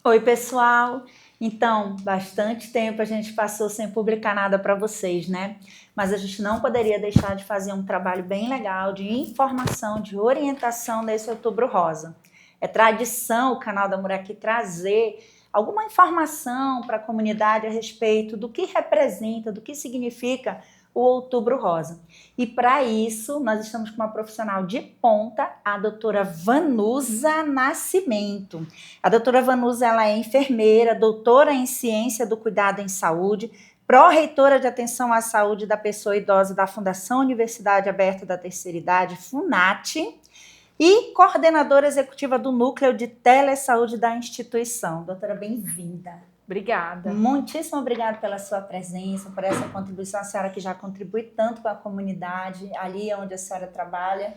Oi, pessoal! Então, bastante tempo a gente passou sem publicar nada para vocês, né? Mas a gente não poderia deixar de fazer um trabalho bem legal de informação, de orientação nesse Outubro Rosa. É tradição o canal da Muraqui trazer alguma informação para a comunidade a respeito do que representa, do que significa o Outubro Rosa. E para isso, nós estamos com uma profissional de ponta, a doutora Vanusa Nascimento. A doutora Vanusa, ela é enfermeira, doutora em ciência do cuidado em saúde, pró-reitora de atenção à saúde da pessoa idosa da Fundação Universidade Aberta da Terceira Idade, FUNAT, e coordenadora executiva do Núcleo de Telesaúde da instituição. Doutora, bem-vinda. Obrigada. Muitíssimo obrigada pela sua presença, por essa contribuição. A senhora que já contribui tanto com a comunidade, ali onde a senhora trabalha.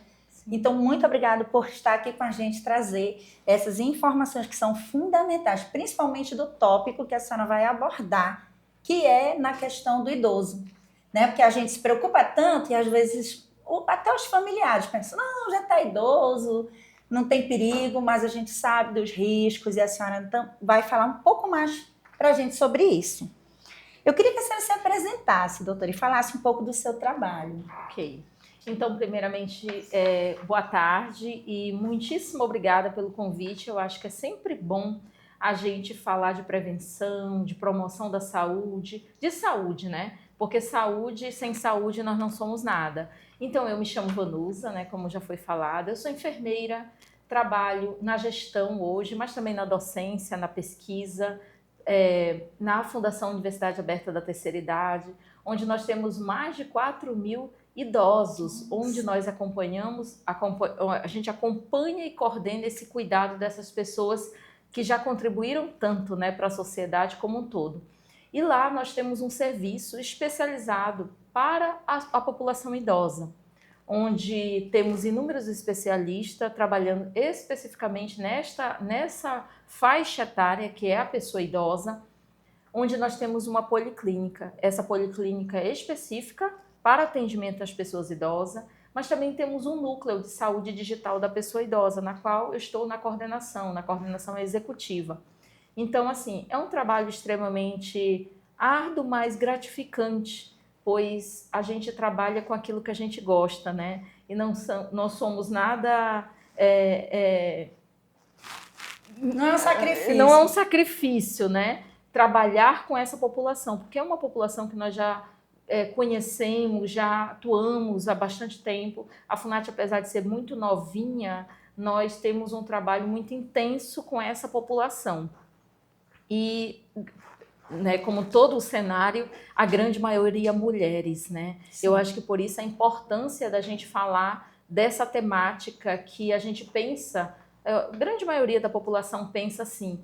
Então, muito obrigada por estar aqui com a gente, trazer essas informações que são fundamentais, principalmente do tópico que a senhora vai abordar, que é na questão do idoso, né? Porque a gente se preocupa tanto e às vezes até os familiares pensam, não, já está idoso, não tem perigo, mas a gente sabe dos riscos e a senhora então vai falar um pouco mais para a gente sobre isso. Eu queria que a senhora se apresentasse, doutora, e falasse um pouco do seu trabalho. Ok. Então, primeiramente, boa tarde e muitíssimo obrigada pelo convite. Eu acho que é sempre bom a gente falar de prevenção, de promoção da saúde, de saúde, né? Porque saúde, sem saúde, nós não somos nada. Então, eu me chamo Vanusa, né? Como já foi falado, eu sou enfermeira, trabalho na gestão hoje, mas também na docência, na pesquisa, na Fundação Universidade Aberta da Terceira Idade, onde nós temos mais de 4.000 idosos, onde nós a gente acompanha e coordena esse cuidado dessas pessoas que já contribuíram tanto, né, para a sociedade como um todo. E lá nós temos um serviço especializado para a população idosa, onde temos inúmeros especialistas trabalhando especificamente nessa faixa etária que é a pessoa idosa, onde nós temos uma policlínica. Essa policlínica é específica para atendimento às pessoas idosas, mas também temos um núcleo de saúde digital da pessoa idosa, na qual eu estou na coordenação executiva. Então, assim, é um trabalho extremamente árduo, mas gratificante, pois a gente trabalha com aquilo que a gente gosta, né? E não somos nada... Não é um sacrifício. Não é um sacrifício, né? Trabalhar com essa população, porque é uma população que nós já conhecemos, já atuamos há bastante tempo. A FUNAT, apesar de ser muito novinha, nós temos um trabalho muito intenso com essa população. E, né, como todo o cenário, a grande maioria mulheres, né? Sim. Eu acho que por isso a importância da gente falar dessa temática que a gente pensa, a grande maioria da população pensa assim,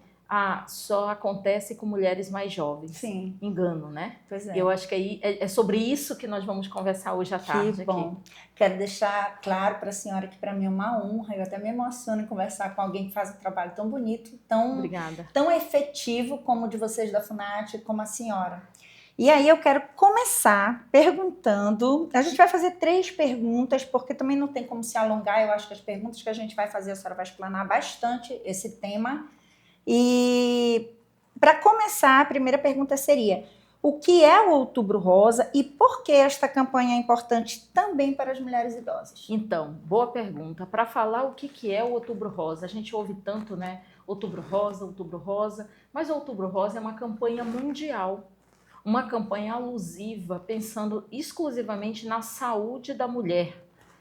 só acontece com mulheres mais jovens. Sim. Engano, né? Pois é. Eu acho que aí é sobre isso que nós vamos conversar hoje à tarde. Que bom. Aqui. Quero deixar claro para a senhora que para mim é uma honra, eu até me emociono em conversar com alguém que faz um trabalho tão bonito, tão efetivo como o de vocês da FUNAT, como a senhora. E aí eu quero começar perguntando, a gente vai fazer 3 perguntas, porque também não tem como se alongar, eu acho que as perguntas que a gente vai fazer, a senhora vai explanar bastante esse tema. E para começar, a primeira pergunta seria: o que é o Outubro Rosa e por que esta campanha é importante também para as mulheres idosas? Então, boa pergunta. Para falar o que é o Outubro Rosa, a gente ouve tanto, né? Outubro Rosa, mas o Outubro Rosa é uma campanha mundial, uma campanha alusiva, pensando exclusivamente na saúde da mulher,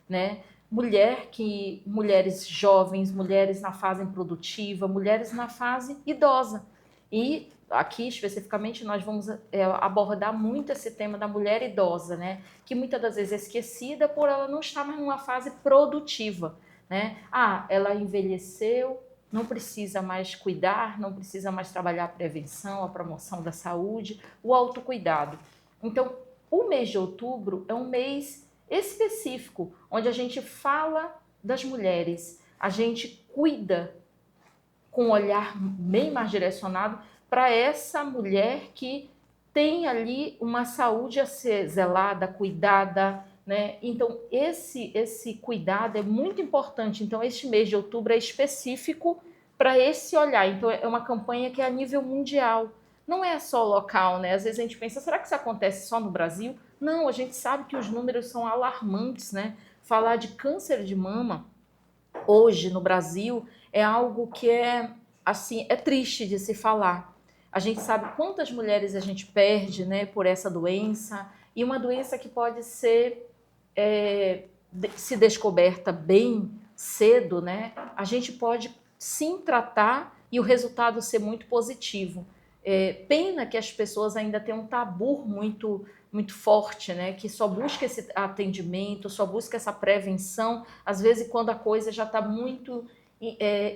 né? Mulheres jovens, mulheres na fase produtiva, mulheres na fase idosa. E aqui, especificamente, nós vamos abordar muito esse tema da mulher idosa, né? Que muitas das vezes é esquecida por ela não estar mais numa fase produtiva, né? Ela envelheceu, não precisa mais cuidar, não precisa mais trabalhar a prevenção, a promoção da saúde, o autocuidado. Então, o mês de outubro é um mês específico, onde a gente fala das mulheres, a gente cuida com um olhar bem mais direcionado para essa mulher que tem ali uma saúde a ser zelada, cuidada, né? Então, esse cuidado é muito importante. Então, este mês de outubro é específico para esse olhar. Então, é uma campanha que é a nível mundial. Não é só local, né? Às vezes a gente pensa, será que isso acontece só no Brasil? Não, a gente sabe que os números são alarmantes, né? Falar de câncer de mama hoje no Brasil é algo que é, assim, é triste de se falar. A gente sabe quantas mulheres a gente perde, né, por essa doença, e uma doença que pode ser se descoberta bem cedo, né, a gente pode sim tratar e o resultado ser muito positivo. Pena que as pessoas ainda têm um tabu muito forte, né, que só busca esse atendimento, só busca essa prevenção, às vezes quando a coisa já está muito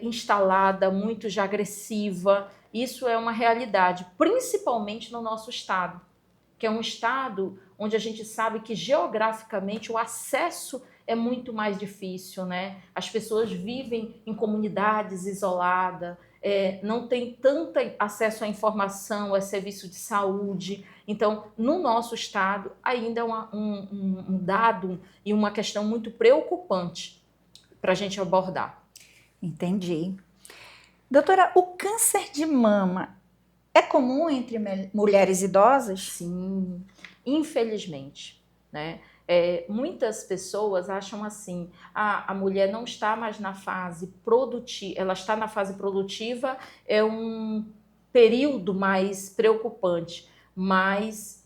instalada, muito já agressiva. Isso é uma realidade, principalmente no nosso estado, que é um estado onde a gente sabe que geograficamente o acesso é muito mais difícil, né? As pessoas vivem em comunidades isoladas, não tem tanto acesso à informação, a serviço de saúde. Então, no nosso estado, ainda é um dado e uma questão muito preocupante para a gente abordar. Entendi. Doutora, o câncer de mama é comum entre mulheres idosas? Sim, infelizmente, né? Muitas pessoas acham assim, a mulher não está mais na fase produtiva, ela está na fase produtiva, é um período mais preocupante, mas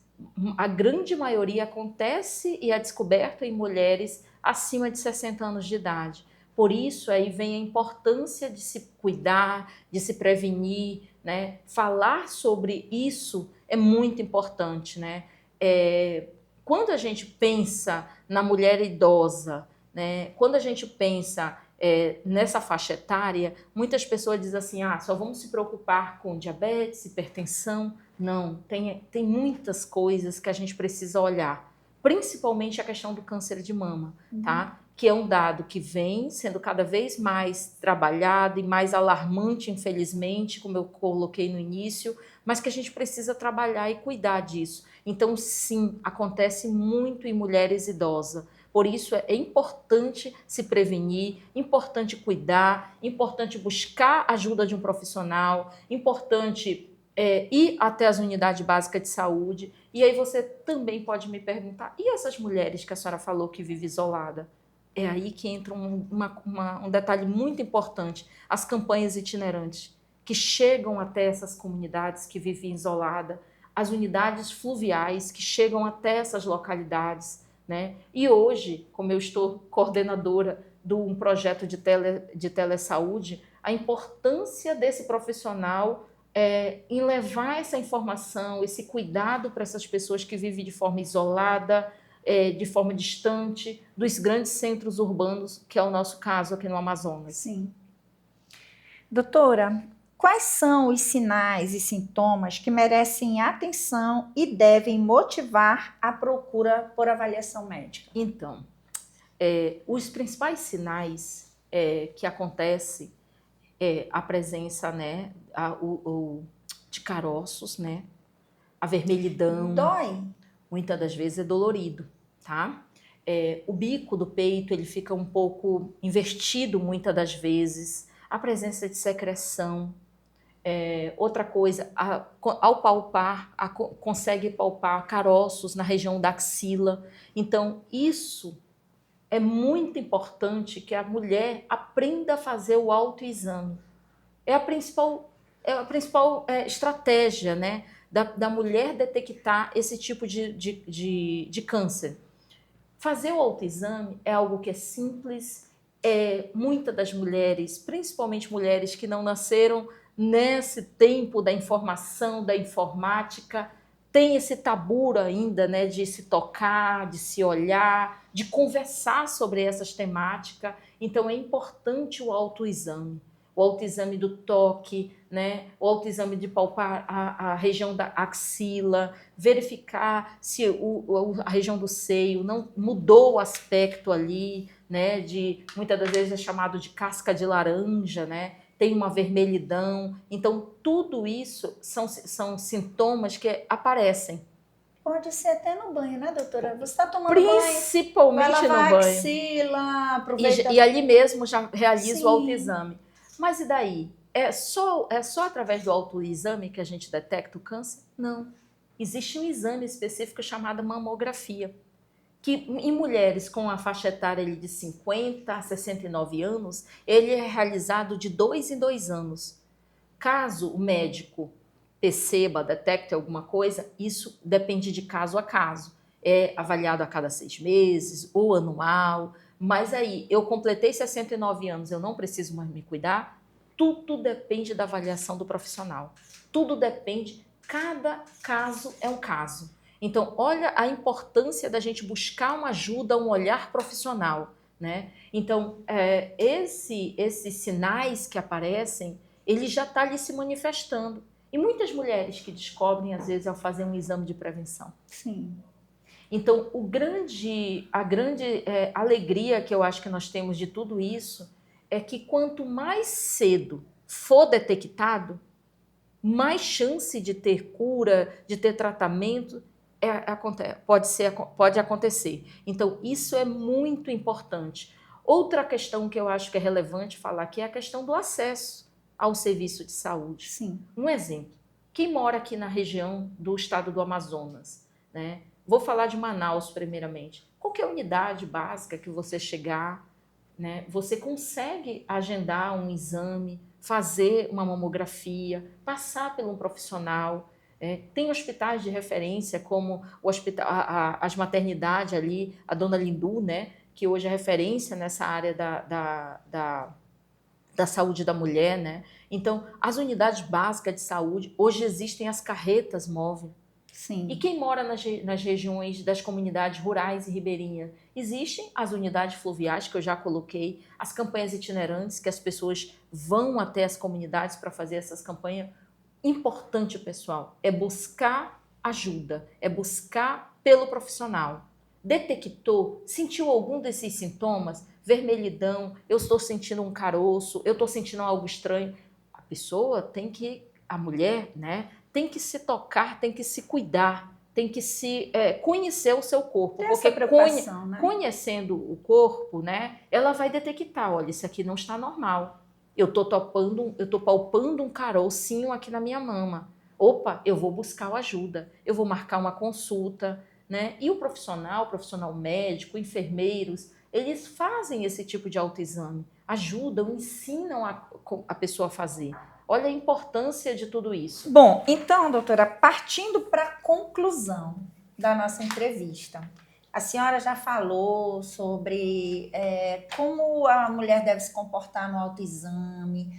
a grande maioria acontece e é descoberta em mulheres acima de 60 anos de idade. Por isso aí vem a importância de se cuidar, de se prevenir, né? Falar sobre isso é muito importante, né? Quando a gente pensa na mulher idosa, né? Quando a gente pensa nessa faixa etária, muitas pessoas dizem assim, só vamos se preocupar com diabetes, hipertensão. Não, tem muitas coisas que a gente precisa olhar, principalmente a questão do câncer de mama, tá? Que é um dado que vem sendo cada vez mais trabalhado e mais alarmante, infelizmente, como eu coloquei no início, mas que a gente precisa trabalhar e cuidar disso. Então, sim, acontece muito em mulheres idosas. Por isso, é importante se prevenir, importante cuidar, importante buscar ajuda de um profissional, importante ir até as unidades básicas de saúde. E aí você também pode me perguntar, e essas mulheres que a senhora falou que vivem isolada? É aí que entra um detalhe muito importante, as campanhas itinerantes, que chegam até essas comunidades que vivem isoladas, as unidades fluviais que chegam até essas localidades, né? E hoje, como eu estou coordenadora de um projeto de telesaúde, a importância desse profissional em levar essa informação, esse cuidado para essas pessoas que vivem de forma isolada, de forma distante dos grandes centros urbanos, que é o nosso caso aqui no Amazonas. Sim. Doutora, quais são os sinais e sintomas que merecem atenção e devem motivar a procura por avaliação médica? Então, os principais sinais que acontecem é a presença, né, de caroços, né, a vermelhidão. Dói? Muitas das vezes é dolorido, tá? O bico do peito ele fica um pouco invertido muitas das vezes, a presença de secreção. Outra coisa, ao palpar, consegue palpar caroços na região da axila. Então, isso é muito importante que a mulher aprenda a fazer o autoexame. É a principal estratégia, né, da mulher detectar esse tipo de câncer. Fazer o autoexame é algo que é simples, muitas das mulheres, principalmente mulheres que não nasceram nesse tempo da informação, da informática, tem esse tabu ainda, né, de se tocar, de se olhar, de conversar sobre essas temáticas. Então é importante o autoexame do toque, né? O autoexame de palpar a região da axila, verificar se a região do seio não mudou o aspecto ali, né? Muitas das vezes é chamado de casca de laranja, né? Tem uma vermelhidão. Então, tudo isso são sintomas que aparecem. Pode ser até no banho, né, doutora? Você está tomando Principalmente banho, vai lavar no banho. A axila, aproveita. E ali mesmo já realiza Sim. o autoexame. Mas e daí? é só através do autoexame que a gente detecta o câncer? Não. Existe um exame específico chamado mamografia, que em mulheres com a faixa etária ali de 50 a 69 anos, ele é realizado de 2 em 2 anos. Caso o médico perceba, detecte alguma coisa, isso depende de caso a caso. É avaliado a cada 6 meses ou anual. Mas aí, eu completei 69 anos, eu não preciso mais me cuidar? Tudo depende da avaliação do profissional. Tudo depende, cada caso é um caso. Então, olha a importância da gente buscar uma ajuda, um olhar profissional, né? Então, esses sinais que aparecem, ele já está ali se manifestando. E muitas mulheres que descobrem, às vezes, ao fazer um exame de prevenção. Sim. Então, a grande alegria que eu acho que nós temos de tudo isso é que quanto mais cedo for detectado, mais chance de ter cura, de ter tratamento, pode acontecer. Então, isso é muito importante. Outra questão que eu acho que é relevante falar aqui é a questão do acesso ao serviço de saúde. Sim. Um exemplo, quem mora aqui na região do estado do Amazonas, né? Vou falar de Manaus primeiramente. Qualquer unidade básica que você chegar, né, você consegue agendar um exame, fazer uma mamografia, passar por um profissional. Tem hospitais de referência, como o hospital, as maternidades ali, a Dona Lindu, né, que hoje é referência nessa área da saúde da mulher. Né? Então, as unidades básicas de saúde, hoje existem as carretas móveis. Sim. E quem mora nas regiões das comunidades rurais e ribeirinhas? Existem as unidades fluviais, que eu já coloquei, as campanhas itinerantes, que as pessoas vão até as comunidades para fazer essas campanhas. Importante, pessoal, é buscar ajuda, é buscar pelo profissional. Detectou, sentiu algum desses sintomas? Vermelhidão, eu estou sentindo um caroço, eu estou sentindo algo estranho. A pessoa tem que, a mulher, né? Tem que se tocar, tem que se cuidar, tem que se conhecer o seu corpo. Tem Porque essa preocupação, né? conhecendo o corpo, né, ela vai detectar, olha, isso aqui não está normal. Eu estou palpando um carocinho aqui na minha mama. Opa, eu vou buscar ajuda, eu vou marcar uma consulta. Né? E o profissional médico, enfermeiros, eles fazem esse tipo de autoexame, ajudam, ensinam a pessoa a fazer. Olha a importância de tudo isso. Bom, então, doutora, partindo para a conclusão da nossa entrevista, a senhora já falou sobre como a mulher deve se comportar no autoexame,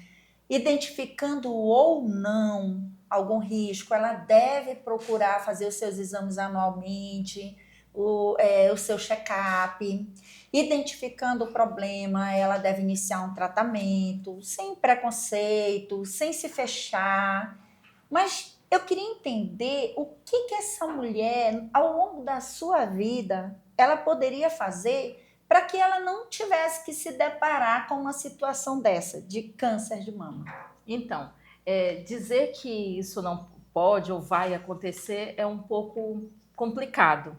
identificando ou não algum risco, ela deve procurar fazer os seus exames anualmente, o seu check-up. Identificando o problema, ela deve iniciar um tratamento, sem preconceito, sem se fechar. Mas eu queria entender o que essa mulher, ao longo da sua vida, ela poderia fazer para que ela não tivesse que se deparar com uma situação dessa, de câncer de mama. Então, dizer que isso não pode ou vai acontecer é um pouco complicado,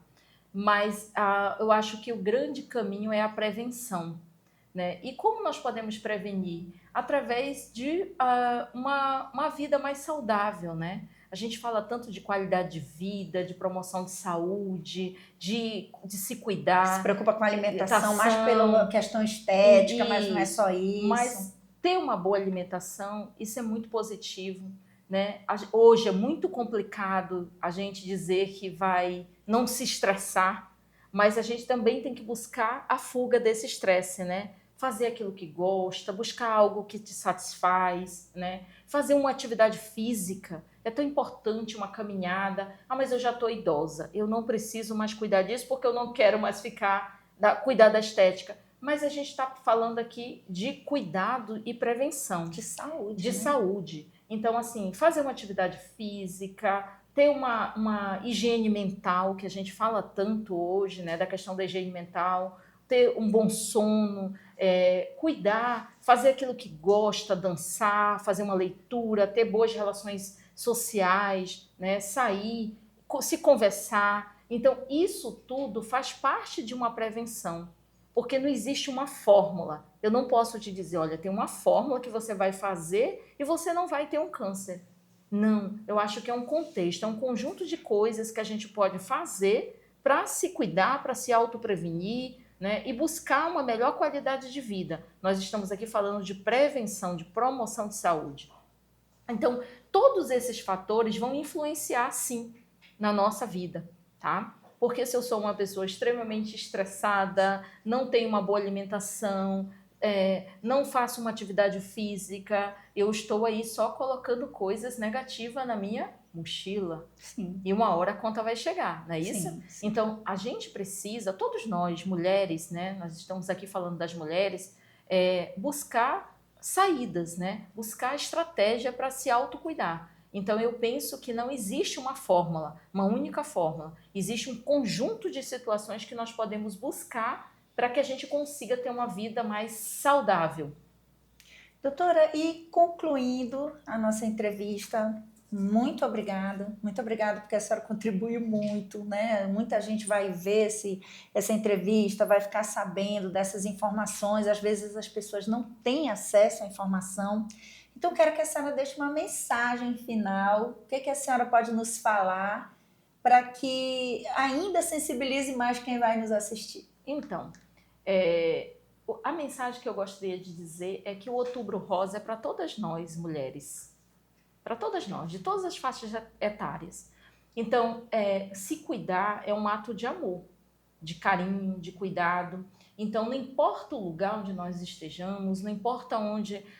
mas eu acho que o grande caminho é a prevenção. Né? E como nós podemos prevenir? Através de uma vida mais saudável, né? A gente fala tanto de qualidade de vida, de promoção de saúde, de se cuidar. Se preocupa com a alimentação, mais pela questão estética, mas não é só isso. Mas ter uma boa alimentação, isso é muito positivo. Né? Hoje é muito complicado a gente dizer que vai não se estressar, mas a gente também tem que buscar a fuga desse estresse, né? Fazer aquilo que gosta, buscar algo que te satisfaz, né? Fazer uma atividade física. É tão importante, uma caminhada. Mas eu já estou idosa, eu não preciso mais cuidar disso porque eu não quero mais cuidar da estética. Mas a gente está falando aqui de cuidado e prevenção. De saúde. De saúde. Então, assim, fazer uma atividade física, ter uma higiene mental, que a gente fala tanto hoje, né? Da questão da higiene mental, ter um bom sono, cuidar, fazer aquilo que gosta, dançar, fazer uma leitura, ter boas relações sociais, né? Sair, se conversar. Então, isso tudo faz parte de uma prevenção. porque não existe uma fórmula. Eu não posso te dizer, olha, tem uma fórmula que você vai fazer e você não vai ter um câncer. Não, eu acho que é um contexto, é um conjunto de coisas que a gente pode fazer para se cuidar, para se autoprevenir, né, e buscar uma melhor qualidade de vida. Nós estamos aqui falando de prevenção, de promoção de saúde. Então, todos esses fatores vão influenciar, sim, na nossa vida, tá? Porque se eu sou uma pessoa extremamente estressada, não tenho uma boa alimentação, não faço uma atividade física, eu estou aí só colocando coisas negativas na minha mochila. Sim. E uma hora a conta vai chegar, não é isso? Sim, sim. Então, a gente precisa, todos nós, mulheres, né? Nós estamos aqui falando das mulheres, buscar saídas, né? Buscar estratégia para se autocuidar. Então, eu penso que não existe uma fórmula, uma única fórmula. Existe um conjunto de situações que nós podemos buscar para que a gente consiga ter uma vida mais saudável. Doutora, e concluindo a nossa entrevista, muito obrigada porque a senhora contribuiu muito, né? Muita gente vai ver essa entrevista, vai ficar sabendo dessas informações, às vezes as pessoas não têm acesso à informação. Então, quero que a senhora deixe uma mensagem final, o que a senhora pode nos falar para que ainda sensibilize mais quem vai nos assistir. Então, a mensagem que eu gostaria de dizer é que o Outubro Rosa é para todas nós, mulheres. Para todas nós, de todas as faixas etárias. Então, se cuidar é um ato de amor, de carinho, de cuidado. Então, não importa o lugar onde nós estejamos, não importa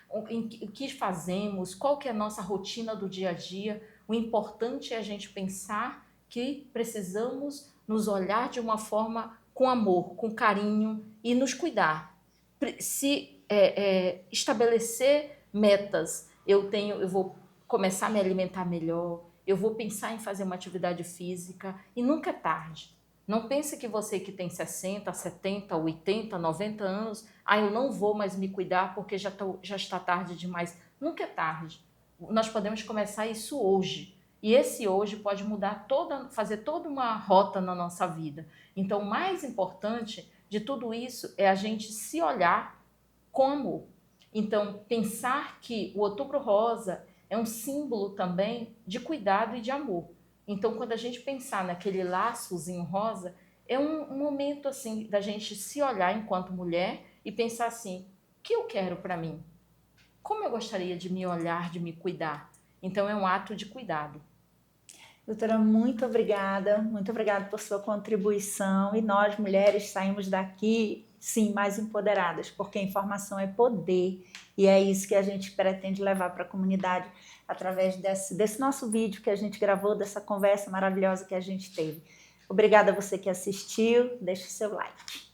o que fazemos, qual que é a nossa rotina do dia a dia, o importante é a gente pensar que precisamos nos olhar de uma forma com amor, com carinho e nos cuidar. Se estabelecer metas, eu vou começar a me alimentar melhor, eu vou pensar em fazer uma atividade física e nunca é tarde. Não pense que você que tem 60, 70, 80, 90 anos, eu não vou mais me cuidar porque já está tarde demais. Nunca é tarde. Nós podemos começar isso hoje. E esse hoje pode mudar fazer toda uma rota na nossa vida. Então, o mais importante de tudo isso é a gente se olhar com amor. Então, pensar que o Outubro Rosa é um símbolo também de cuidado e de amor. Então, quando a gente pensar naquele laçozinho rosa, é um momento assim da gente se olhar enquanto mulher e pensar assim, o que eu quero para mim? Como eu gostaria de me olhar, de me cuidar? Então, é um ato de cuidado. Doutora, muito obrigada por sua contribuição e nós, mulheres, saímos daqui, sim, mais empoderadas, porque a informação é poder e é isso que a gente pretende levar para a comunidade através desse nosso vídeo que a gente gravou, dessa conversa maravilhosa que a gente teve. Obrigada a você que assistiu, deixe seu like.